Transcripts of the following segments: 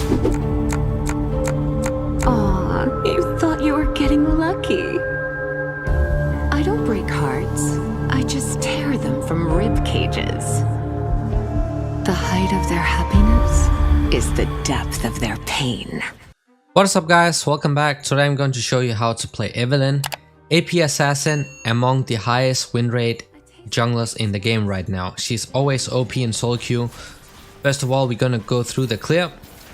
Aw, you thought you were getting lucky. I don't break hearts. I just tear them from rib cages. The height of their happiness is the depth of their pain. What is up, guys? Welcome back. Today I'm going to show you how to play Evelynn, AP assassin, among the highest win rate junglers in the game right now. She's always OP in solo queue. First of all, we're gonna go through the clear.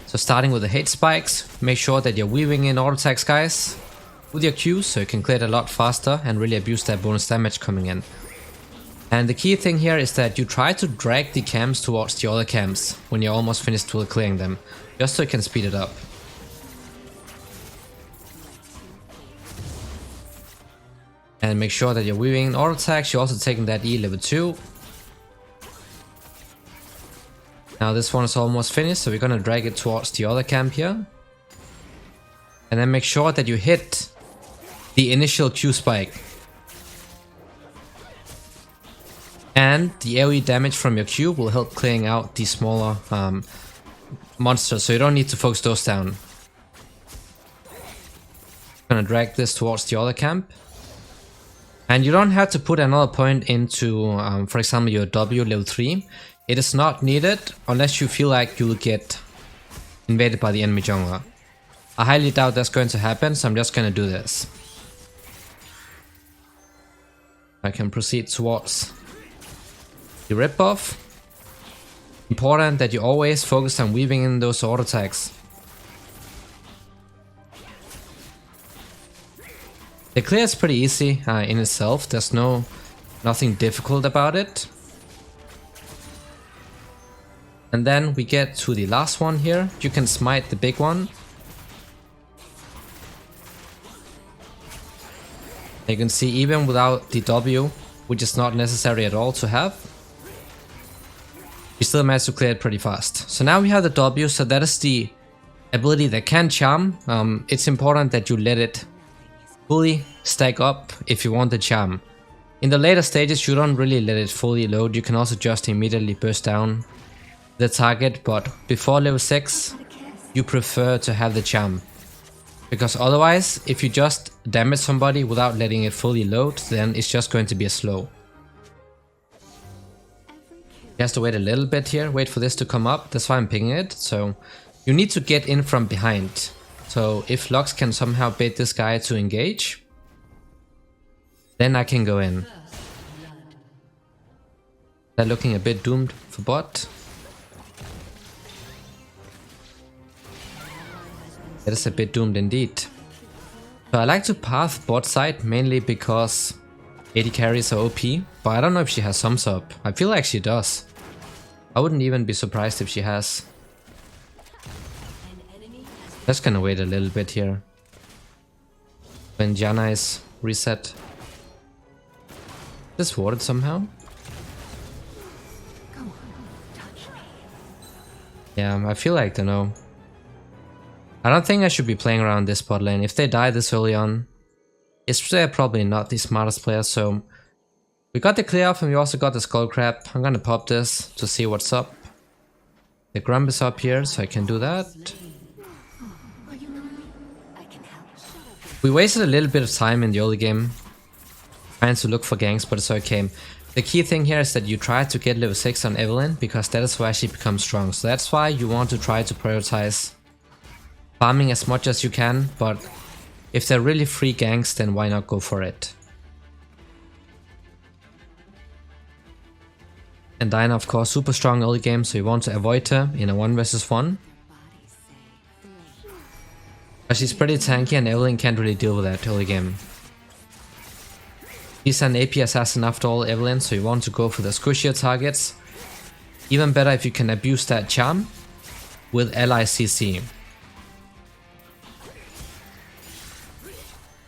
So starting with the hate spikes, make sure that you're weaving in auto attacks, guys, with your Qs, so you can clear it a lot faster and really abuse that bonus damage coming in. And the key thing here is that you try to drag the camps towards the other camps when you're almost finished with clearing them, just so you can speed it up. And make sure that you're weaving in auto attacks. You're also taking that E level 2. Now this one is almost finished, so we're gonna drag it towards the other camp here. And then make sure that you hit the initial Q spike. And the AoE damage from your Q will help clearing out the smaller monsters, so you don't need to focus those down. Gonna drag this towards the other camp. And you don't have to put another point into, for example, your W level 3. It is not needed unless you feel like you'll get invaded by the enemy jungler. I highly doubt that's going to happen, so I'm just gonna do this. I can proceed towards the rip buff. Important that you always focus on weaving in those auto attacks. The clear is pretty easy in itself. There's nothing difficult about it. And then we get to the last one here. You can smite the big one. You can see even without the W, which is not necessary at all to have, we still managed to clear it pretty fast. So now we have the W, so that is the ability that can charm. It's important that you let it fully stack up if you want the charm. In the later stages you don't really let it fully load. You can also just immediately burst down the target, but before level 6 you prefer to have the charm. Because otherwise, if you just damage somebody without letting it fully load, then it's just going to be a slow. You have to wait a little bit here, wait for this to come up, that's why I'm picking it. So you need to get in from behind. So if Lux can somehow bait this guy to engage, then I can go in. They're looking a bit doomed for bot. That is a bit doomed indeed. So I like to path bot side mainly because AD carries are OP, but I don't know if she has sums up. I feel like she does. I wouldn't even be surprised if she has. Just gonna wait a little bit here. When Janna is reset. This warded somehow. Yeah, I feel like they know. I don't think I should be playing around this bot lane. If they die this early on, they're probably not the smartest players, so we got the clear off and we also got the skull crab. I'm gonna pop this to see what's up. The grump is up here, so I can do that. We wasted a little bit of time in the early game trying to look for ganks, but it's okay. The key thing here is that you try to get level 6 on Evelynn, because that is where she becomes strong. So that's why you want to try to prioritize farming as much as you can, but if they're really free ganks, then why not go for it? And Diana, of course, super strong early game, so you want to avoid her in a 1 versus 1. But she's pretty tanky and Evelynn can't really deal with that early game. She's an AP assassin after all, Evelynn, so you want to go for the squishier targets. Even better if you can abuse that charm with LICC.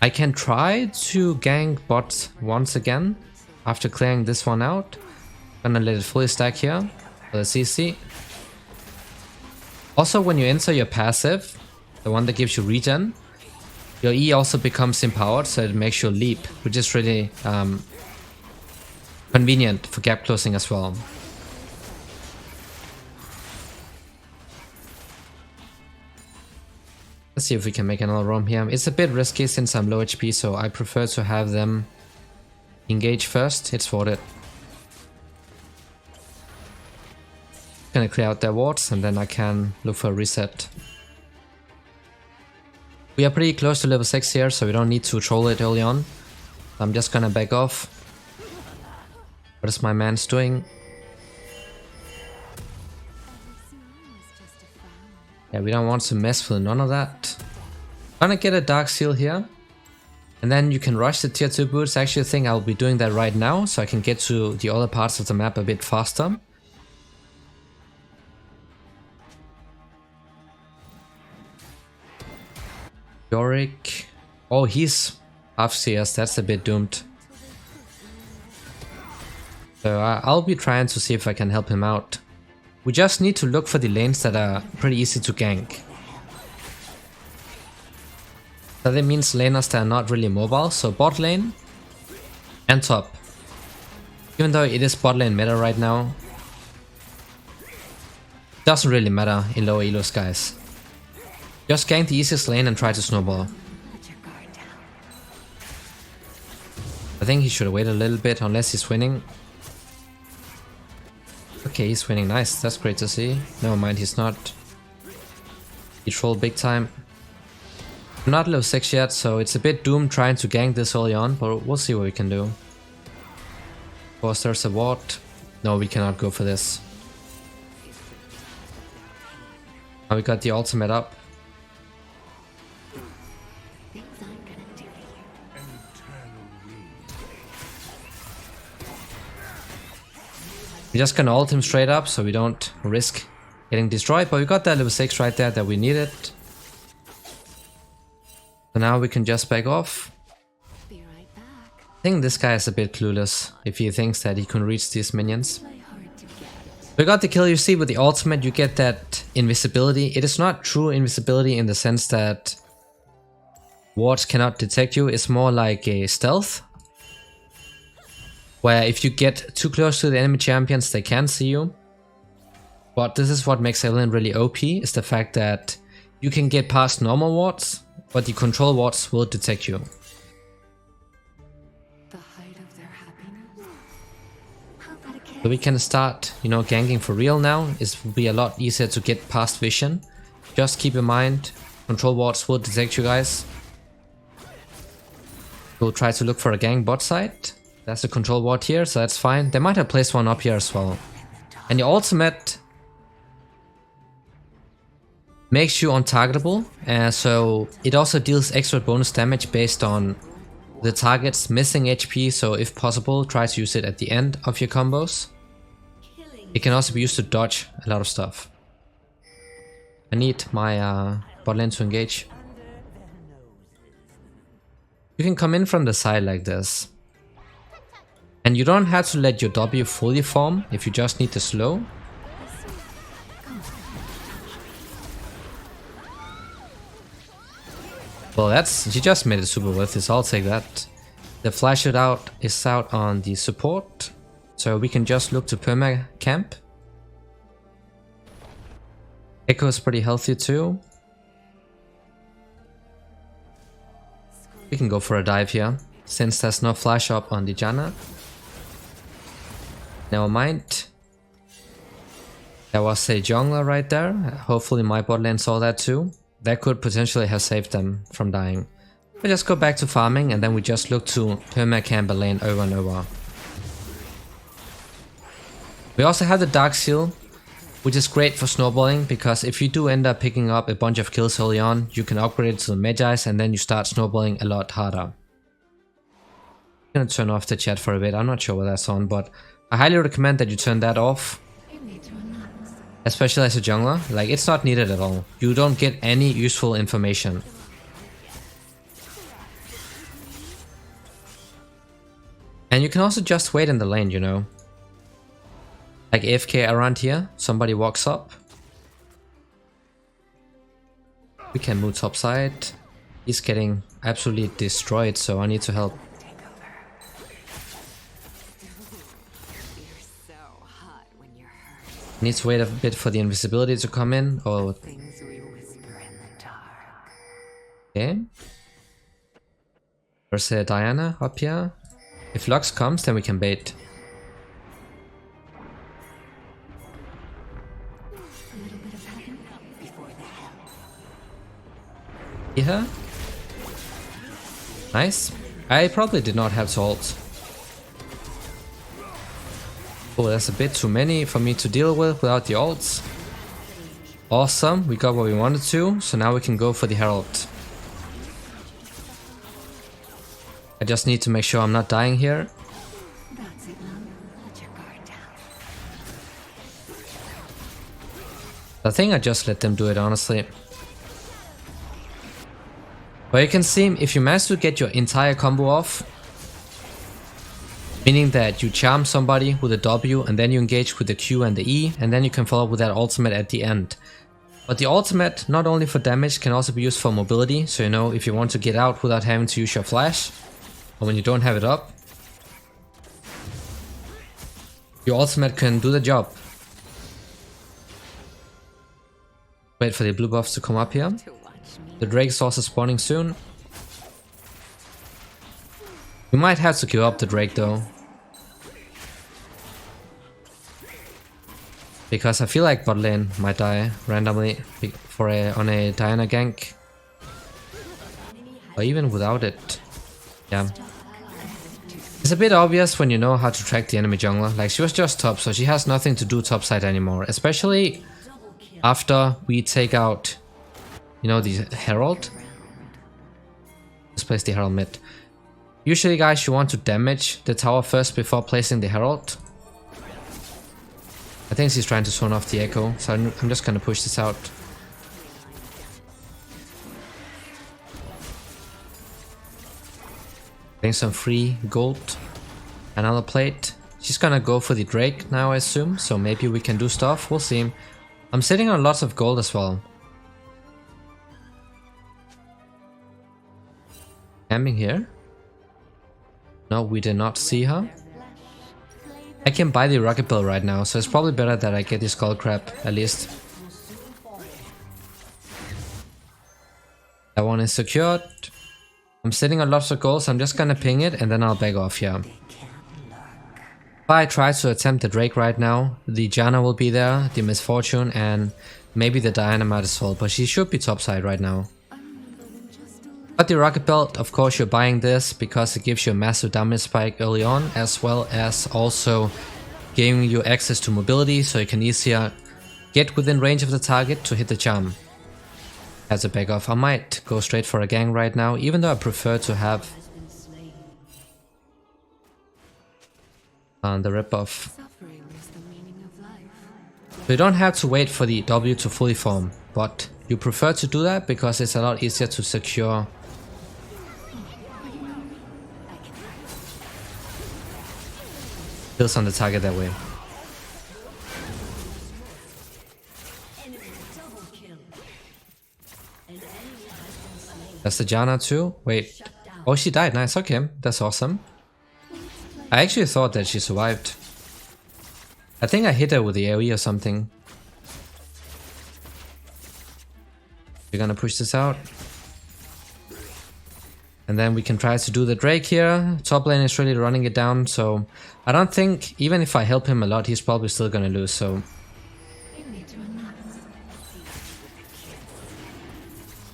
I can try to gank bot once again after clearing this one out. Gonna let it fully stack here for the CC. Also, when you enter your passive, the one that gives you regen, your E also becomes empowered, so it makes you leap, which is really convenient for gap closing as well. Let's see if we can make another roam here. It's a bit risky since I'm low HP, so I prefer to have them engage first. It's worth it. Gonna clear out their wards and then I can look for a reset. We are pretty close to level 6 here, so we don't need to troll it early on. I'm just gonna back off. What is my man's doing? Yeah, we don't want to mess with none of that. Gonna get a Dark Seal here. And then you can rush the tier 2 boots. I actually think I'll be doing that right now, so I can get to the other parts of the map a bit faster. Yorick. Oh, he's half CS, that's a bit doomed. So I'll be trying to see if I can help him out. We just need to look for the lanes that are pretty easy to gank. So that means laners that are not really mobile, so bot lane and top. Even though it is bot lane meta right now, doesn't really matter in lower elos, guys. Just gank the easiest lane and try to snowball. I think he should have waited a little bit unless he's winning. Okay, he's winning. Nice, that's great to see. Never mind, he's not. He trolled big time. I'm not level 6 yet, so it's a bit doomed trying to gank this early on, but we'll see what we can do. Of course, there's a ward. No, we cannot go for this. Now we got the ultimate up. We're just gonna ult him straight up so we don't risk getting destroyed, but we got that level 6 right there that we needed. So now we can just back off. Be right back. I think this guy is a bit clueless if he thinks that he can reach these minions. Play hard to get. We got the kill. You see with the ultimate you get that invisibility. It is not true invisibility in the sense that wards cannot detect you. It's more like a stealth, where if you get too close to the enemy champions they can see you. But this is what makes Evelynn really OP, is the fact that you can get past normal wards, but the control wards will detect you. The height of their happiness. How about a kiss? So we can start, you know, ganking for real now. It will be a lot easier to get past vision. Just keep in mind, control wards will detect you guys. We'll try to look for a gang bot side. That's a control ward here, so that's fine. They might have placed one up here as well. And the ultimate makes you untargetable, so it also deals extra bonus damage based on the target's missing HP, so if possible, try to use it at the end of your combos. It can also be used to dodge a lot of stuff. I need my bot lane to engage. You can come in from the side like this. And you don't have to let your W fully form if you just need the slow. Well, she just made it super worth it, so I'll take that. The flash it out is out on the support, so we can just look to perma camp. Echo is pretty healthy too. We can go for a dive here, since there's no flash up on the Janna. Never mind. There was a jungler right there. Hopefully my bot lane saw that too. That could potentially have saved them from dying. We just go back to farming and then we just look to perma-camp a lane over and over. We also have the Dark Seal, which is great for snowballing, because if you do end up picking up a bunch of kills early on, you can upgrade it to the Magi's and then you start snowballing a lot harder. I'm gonna turn off the chat for a bit. I'm not sure what that's on, but I highly recommend that you turn that off. Especially as a jungler, like it's not needed at all. You don't get any useful information. And you can also just wait in the lane, you know. Like AFK around here, somebody walks up. We can move top side. He's getting absolutely destroyed, so I need to help. Need to wait a bit for the invisibility to come in, or Things we whisper in the dark. Okay. There's a Diana up here. If Lux comes, then we can bait. Here. Nice. I probably did not have to ult. Oh, that's a bit too many for me to deal with without the ults. Awesome, we got what we wanted to, so now we can go for the Herald. I just need to make sure I'm not dying here. I think I just let them do it, honestly. But you can see, if you manage to get your entire combo off, meaning that you charm somebody with a W and then you engage with the Q and the E, and then you can follow up with that ultimate at the end. But the ultimate, not only for damage, can also be used for mobility, so you know, if you want to get out without having to use your flash, or when you don't have it up, your ultimate can do the job. Wait for the blue buffs to come up here. The Drake's also spawning soon. We might have to give up the Drake though, because I feel like bot lane might die randomly on a Diana gank, or even without it. Yeah, it's a bit obvious when you know how to track the enemy jungler. Like, she was just top, so she has nothing to do topside anymore, especially after we take out, you know, the Herald. Let's place the Herald mid. Usually, guys, you want to damage the tower first before placing the Herald. I think she's trying to turn off the echo, so I'm just gonna push this out. Getting some free gold. Another plate. She's gonna go for the Drake now, I assume, so maybe we can do stuff, we'll see. I'm sitting on lots of gold as well. Camping here? No, we did not see her. I can buy the rocket bell right now, so it's probably better that I get the skull crab at least. That one is secured. I'm sitting on lots of gold, so I'm just gonna ping it and then I'll back off here. If I try to attempt the Drake right now, the Janna will be there, the Misfortune, and maybe the Diana might as well, but she should be topside right now. But the rocket belt, of course, you're buying this because it gives you a massive damage spike early on, as well as also giving you access to mobility, so you can easier get within range of the target to hit the charm. As a back off, I might go straight for a gang right now, even though I prefer to have the rip buff. So you don't have to wait for the W to fully form, but you prefer to do that because it's a lot easier to secure kills on the target that way. That's the Janna too. Wait. Oh, she died. Nice. Okay. That's awesome. I actually thought that she survived. I think I hit her with the AoE or something. We're gonna push this out. And then we can try to do the Drake here. Top lane is really running it down, so I don't think, even if I help him a lot, he's probably still gonna lose, so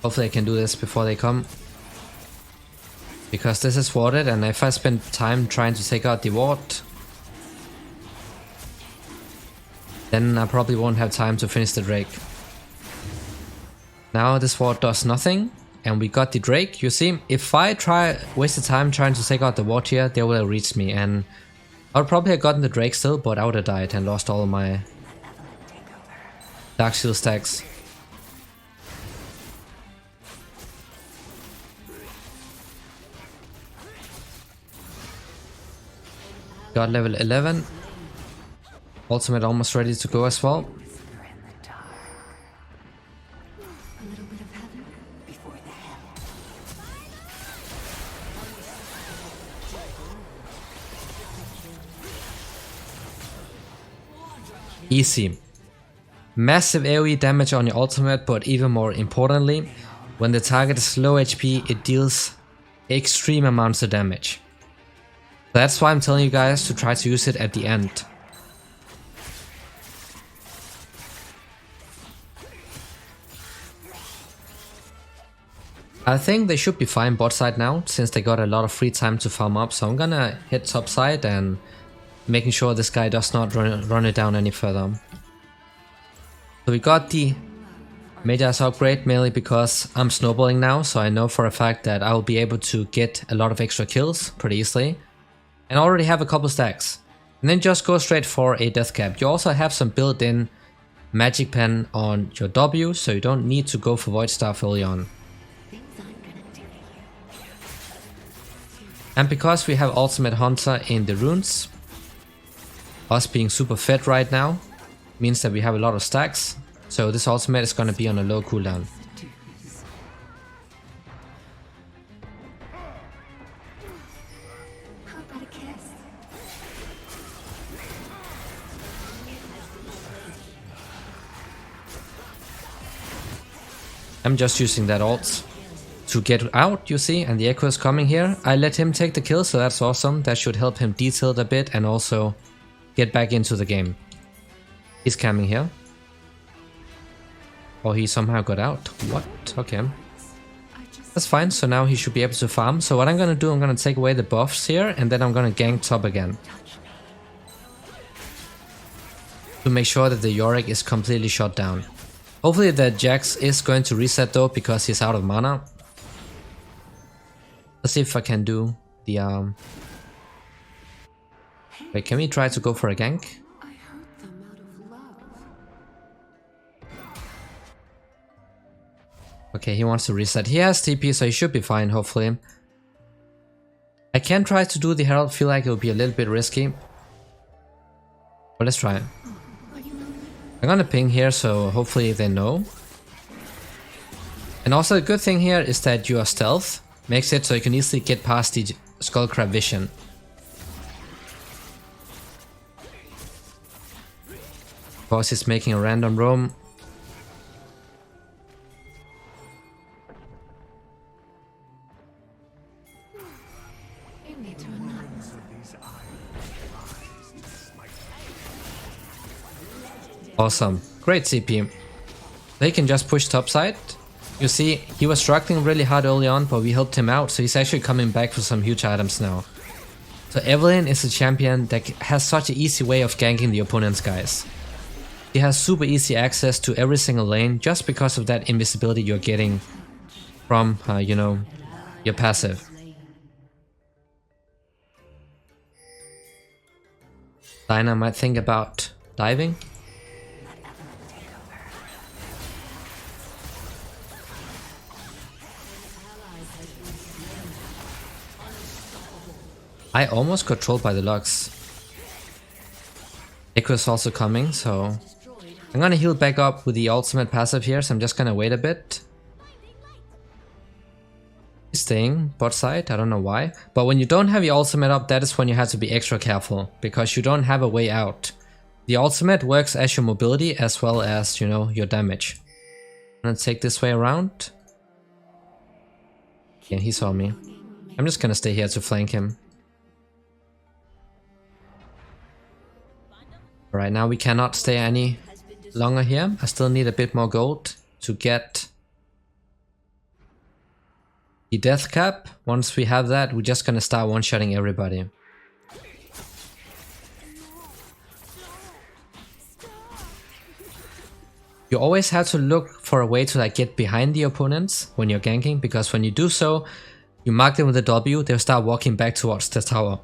hopefully I can do this before they come. Because this is warded, and if I spend time trying to take out the ward, then I probably won't have time to finish the Drake. Now this ward does nothing, and we got the Drake. You see, if I waste the time trying to take out the ward here, they will have reached me, and I would probably have gotten the Drake still, but I would have died and lost all of my Dark Shield stacks. Got level 11. Ultimate almost ready to go as well. Easy. Massive AoE damage on your ultimate, but even more importantly, When the target is low HP, it deals extreme amounts of damage. That's why I'm telling you guys to try to use it at the end. I think they should be fine bot side now, since they got a lot of free time to farm up, so I'm gonna hit top side and making sure this guy does not run it down any further. So we got the Media's upgrade mainly because I'm snowballing now, so I know for a fact that I will be able to get a lot of extra kills pretty easily. And already have a couple stacks. And then just go straight for a death cap. You also have some built-in magic pen on your W, so you don't need to go for void staff early on. And because we have ultimate hunter in the runes, us being super fed right now means that we have a lot of stacks, so this ultimate is gonna be on a low cooldown. I'm just using that ult to get out, you see, and the echo is coming here. I let him take the kill, so that's awesome. That should help him detail a bit and also get back into the game. He's camming here. Oh, he somehow got out. What? Okay. That's fine, so now he should be able to farm. So what I'm gonna do, I'm gonna take away the buffs here, and then I'm gonna gank top again. To make sure that the Yorick is completely shut down. Hopefully the Jax is going to reset though, because he's out of mana. Let's see if I can do the Wait, can we try to go for a gank? Okay, he wants to reset. He has TP, so he should be fine, hopefully. I can try to do the Herald, feel like it will be a little bit risky. But let's try it. I'm gonna ping here, so hopefully they know. And also the good thing here is that your stealth makes it so you can easily get past the skullcrab vision. Boss is making a random roam. Awesome, great CP. They can just push topside. You see, he was struggling really hard early on, but we helped him out, so he's actually coming back for some huge items now. So Evelynn is a champion that has such an easy way of ganking the opponents, guys. He has super easy access to every single lane just because of that invisibility you're getting from, you know, your passive. Diana might think about diving. I almost got trolled by the Lux. Echo is also coming, so I'm gonna heal back up with the ultimate passive here, so I'm just gonna wait a bit. He's staying bot side, I don't know why. But when you don't have your ultimate up, that is when you have to be extra careful, because you don't have a way out. The ultimate works as your mobility as well as, you know, your damage. I'm gonna take this way around. Yeah, he saw me. I'm just gonna stay here to flank him. Right now we cannot stay any longer here. I still need a bit more gold to get the death cap. Once we have that, we're just gonna start one-shotting everybody. You always have to look for a way to like get behind the opponents when you're ganking, because when you do so, you mark them with a W, they'll start walking back towards the tower.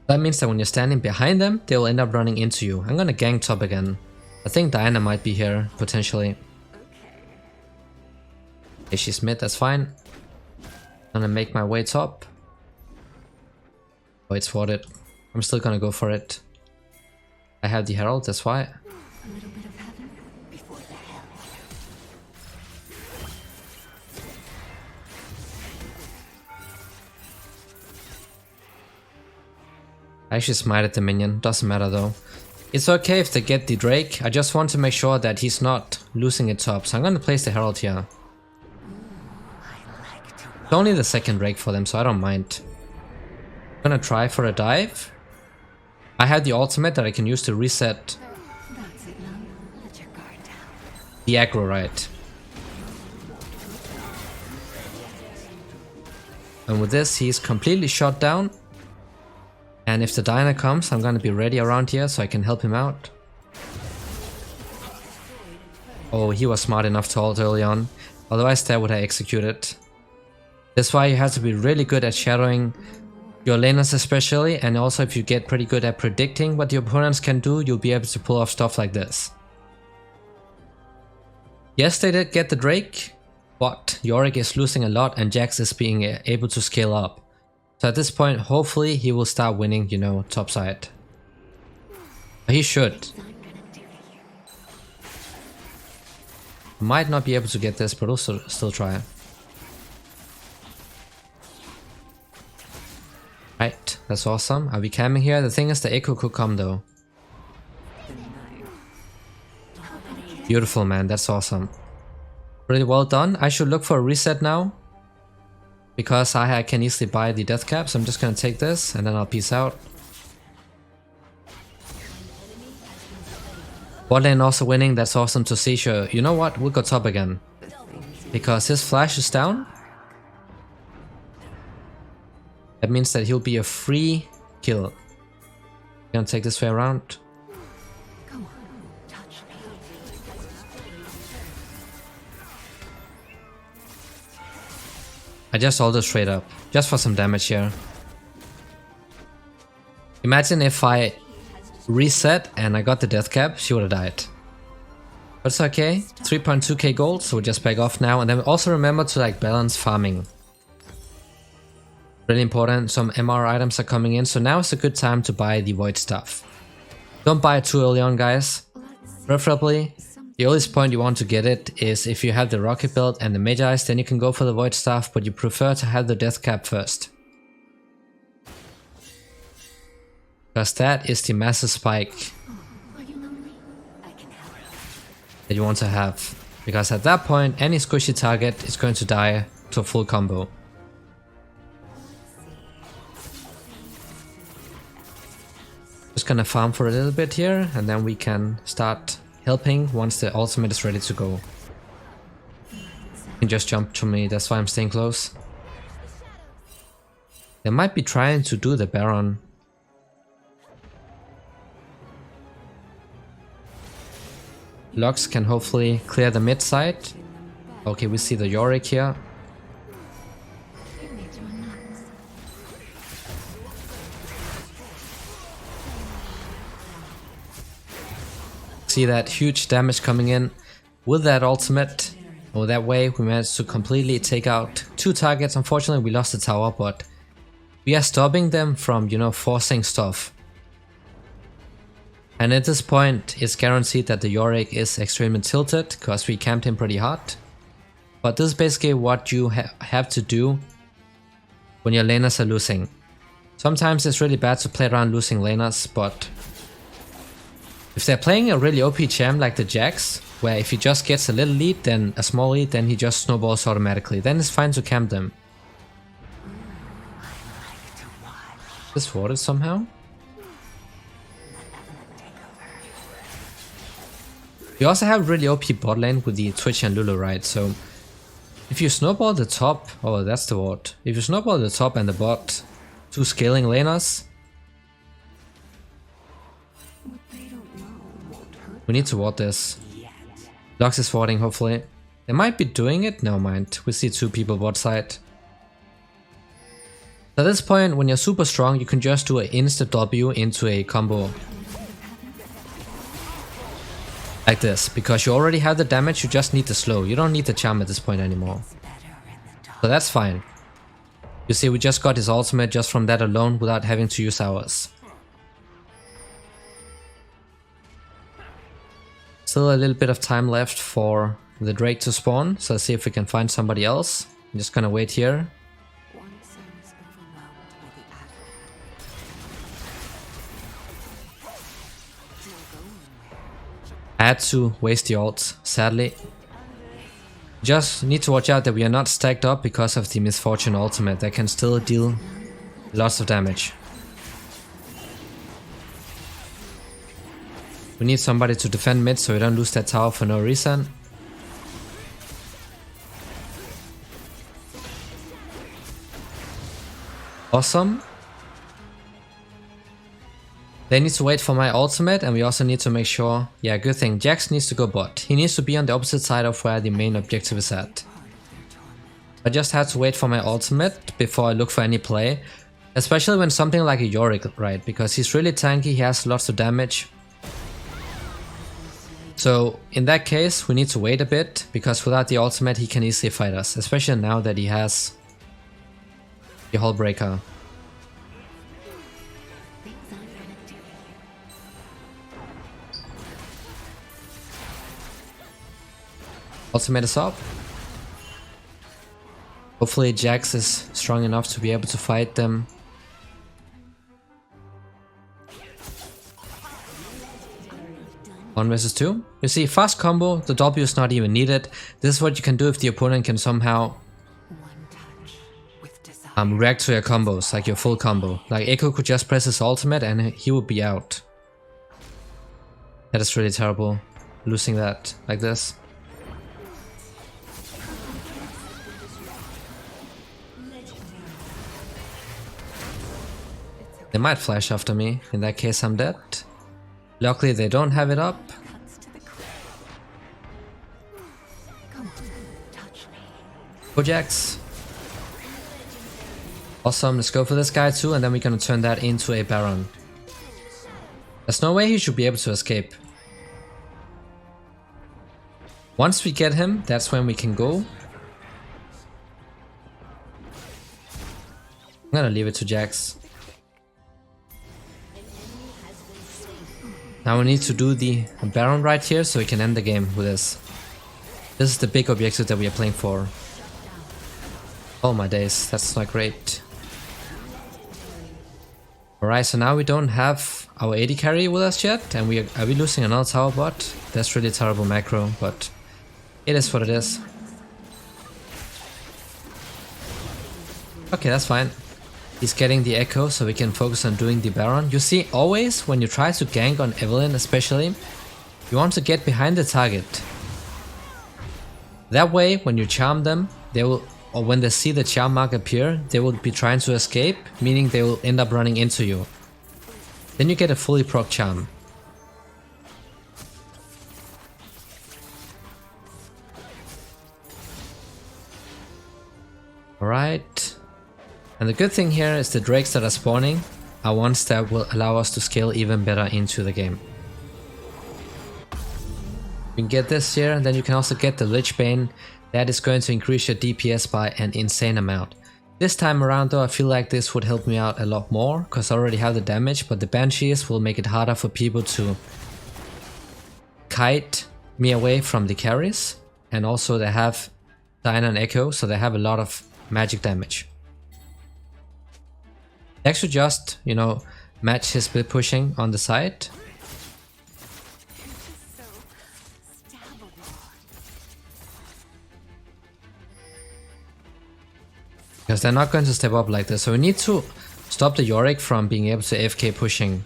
That means that when you're standing behind them, they'll end up running into you. I'm gonna gank top again. I think Diana might be here, potentially. Okay, she's mid, that's fine. I'm gonna make my way top. Oh, it's warded. I'm still gonna go for it. I have the Herald, that's why. I actually smited the minion, doesn't matter though. It's okay if they get the Drake, I just want to make sure that he's not losing it top, so I'm gonna place the Herald here. It's only the second Drake for them, so I don't mind. I'm gonna try for a dive. I have the ultimate that I can use to reset the aggro, right? And with this, he's completely shot down. And if the Diana comes, I'm gonna be ready around here so I can help him out. Oh, he was smart enough to ult early on. Otherwise, that would have executed. That's why you have to be really good at shadowing your laners especially, and also if you get pretty good at predicting what your opponents can do, you'll be able to pull off stuff like this. Yes, they did get the Drake, but Yorick is losing a lot and Jax is being able to scale up. So at this point, hopefully he will start winning, you know, top side. He should. Might not be able to get this, but also still try. Right, that's awesome. Are we camping here? The thing is the echo could come though. Beautiful, man, that's awesome. Really well done. I should look for a reset now. Because I can easily buy the death cap, so I'm just gonna take this and then I'll peace out. Bot lane also winning, that's awesome to see. Sure, you know what, we'll go top again. Because his flash is down. That means that he'll be a free kill. Gonna take this way around. I just ulted straight up, just for some damage here. Imagine if I reset and I got the death cap, she would have died. But it's okay, 3.2k gold, so we'll just back off now. And then also remember to like balance farming. Really important, some MR items are coming in, so now is a good time to buy the void stuff. Don't buy it too early on, guys. Preferably, the earliest point you want to get it is if you have the rocket build and the mage eyes, then you can go for the void stuff, but you prefer to have the death cap first. Because that is the massive spike that you want to have. Because at that point, any squishy target is going to die to a full combo. Just gonna farm for a little bit here, and then we can start helping once the ultimate is ready to go. You can just jump to me, that's why I'm staying close. They might be trying to do the Baron. Lux can hopefully clear the mid side. Okay, we see the Yorick here. See that huge damage coming in with that ultimate. Oh, that way we managed to completely take out 2 targets. Unfortunately, we lost the tower, but we are stopping them from, you know, forcing stuff. And at this point, it's guaranteed that the Yorick is extremely tilted because we camped him pretty hard. But this is basically what you have to do when your laners are losing. Sometimes it's really bad to play around losing laners, but if they're playing a really OP champ like the Jax, where if he just gets a little lead, then a small lead, then he just snowballs automatically, then it's fine to camp them. This warded somehow? We also have really OP bot lane with the Twitch and Lulu, right? So if you snowball the top, oh that's the ward. If you snowball the top and the bot, 2 scaling laners, we need to ward this. Lux is warding, hopefully. They might be doing it, no mind. We see 2 people bot side. At this point, when you're super strong, you can just do an instant W into a combo. Like this, because you already have the damage, you just need the slow. You don't need the charm at this point anymore. So that's fine. You see, we just got his ultimate just from that alone without having to use ours. Still a little bit of time left for the Drake to spawn, so let's see if we can find somebody else. I'm just gonna wait here. had to waste the ult, sadly. Just need to watch out that we are not stacked up because of the Misfortune ultimate that can still deal lots of damage. We need somebody to defend mid so we don't lose that tower for no reason. Awesome. They need to wait for my ultimate, and we also need to make sure... Yeah, good thing. Jax needs to go bot. He needs to be on the opposite side of where the main objective is at. I just had to wait for my ultimate before I look for any play. Especially when something like a Yorick, right? Because he's really tanky, he has lots of damage. So in that case, we need to wait a bit, because without the ultimate he can easily fight us. Especially now that he has the Hull Breaker. Ultimate is up. Hopefully Jax is strong enough to be able to fight them. One versus two. You see, fast combo, the W is not even needed. This is what you can do if the opponent can somehow react to your combos, like your full combo. Like Echo could just press his ultimate and he would be out. That is really terrible, losing that like this. They might flash after me, in that case I'm dead. Luckily they don't have it up. Go Jax. Awesome, let's go for this guy too, and then we're gonna turn that into a Baron. There's no way he should be able to escape. Once we get him, that's when we can go. I'm gonna leave it to Jax. Now we need to do the Baron right here so we can end the game with this. This is the big objective that we are playing for. Oh my days, that's not great. Alright, so now we don't have our AD carry with us yet, and are we losing another tower bot? That's really terrible macro, but it is what it is. Okay, that's fine. He's getting the echo so we can focus on doing the Baron. You see, always when you try to gank on Evelynn especially, you want to get behind the target. That way, when you charm them, they will, or when they see the charm mark appear, they will be trying to escape, meaning they will end up running into you. Then you get a fully proc charm. Alright. And the good thing here is the drakes that are spawning are ones that will allow us to scale even better into the game. You can get this here, and then you can also get the Lich Bane. That is going to increase your DPS by an insane amount. This time around though, I feel like this would help me out a lot more, because I already have the damage, but the Banshees will make it harder for people to kite me away from the carries. And also they have Diana and Echo, so they have a lot of magic damage. They actually just, you know, match his split pushing on the side. Because they're not going to step up like this, so we need to stop the Yorick from being able to AFK pushing.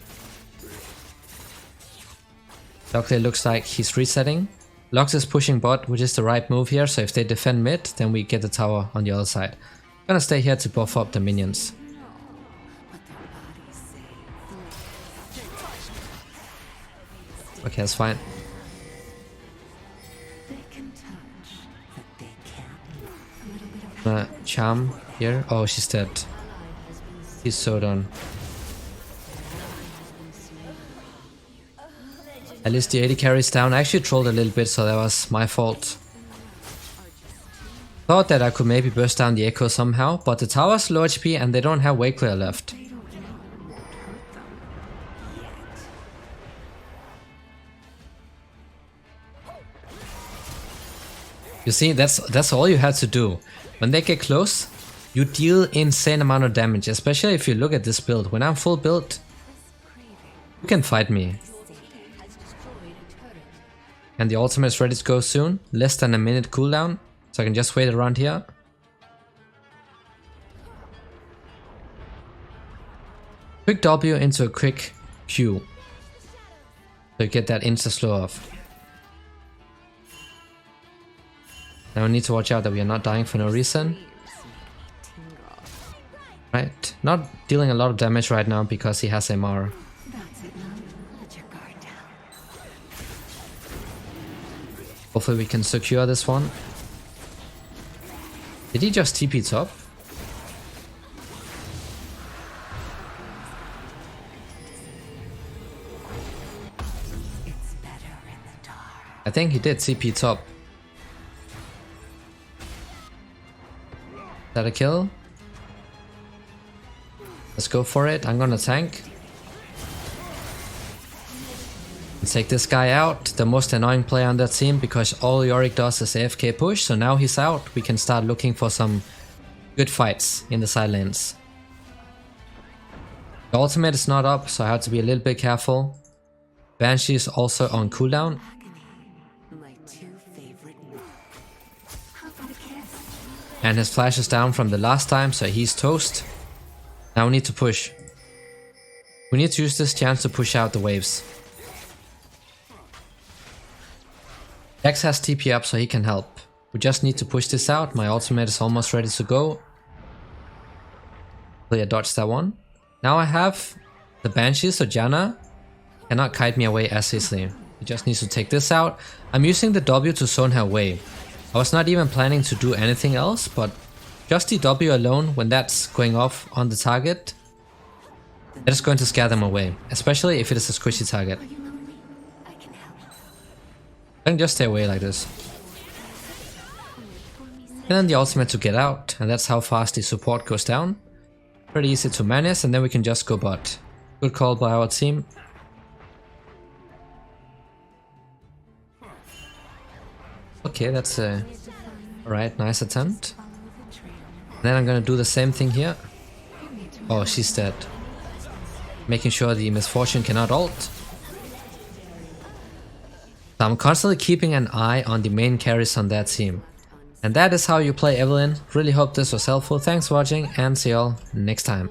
Luckily it looks like he's resetting. Lux is pushing bot, which is the right move here, so if they defend mid, then we get the tower on the other side. I'm gonna stay here to buff up the minions. Okay, that's fine. Charm here. Oh, she's dead. He's so done. At least the AD carries down. I actually trolled a little bit, so that was my fault. Thought that I could maybe burst down the echo somehow, but the tower's low HP and they don't have wave clear left. You see, that's all you have to do. When they get close, you deal insane amount of damage, especially if you look at this build. When I'm full build, you can fight me. And the ultimate is ready to go soon. Less than a minute cooldown. So I can just wait around here. Quick W into a quick Q. So you get that insta slow off. Now we need to watch out that we are not dying for no reason. Right, not dealing a lot of damage right now because he has MR. Hopefully we can secure this one. Did he just TP top? I think he did CP top. Is that a kill? Let's go for it. I'm gonna tank. Take this guy out, the most annoying player on that team, because all Yorick does is AFK push, so now he's out. We can start looking for some good fights in the side lanes. The ultimate is not up, so I have to be a little bit careful. Banshee is also on cooldown. And his flash is down from the last time, so he's toast. Now we need to push. We need to use this chance to push out the waves. Jax has TP up so he can help. We just need to push this out. My ultimate is almost ready to go. Hopefully I dodged that one. Now I have the Banshee, so Janna cannot kite me away as easily. He just needs to take this out. I'm using the W to zone her away. I was not even planning to do anything else, but just the W alone, when that's going off on the target, that is going to scare them away. Especially if it is a squishy target. I can just stay away like this. And then the ultimate to get out, and that's how fast the support goes down. Pretty easy to manage, and then we can just go bot. Good call by our team. Okay, that's a alright, nice attempt. Then I'm gonna do the same thing here. Oh, she's dead. Making sure the Misfortune cannot ult. So I'm constantly keeping an eye on the main carries on that team. And that is how you play Evelynn. Really hope this was helpful. Thanks for watching and see y'all next time.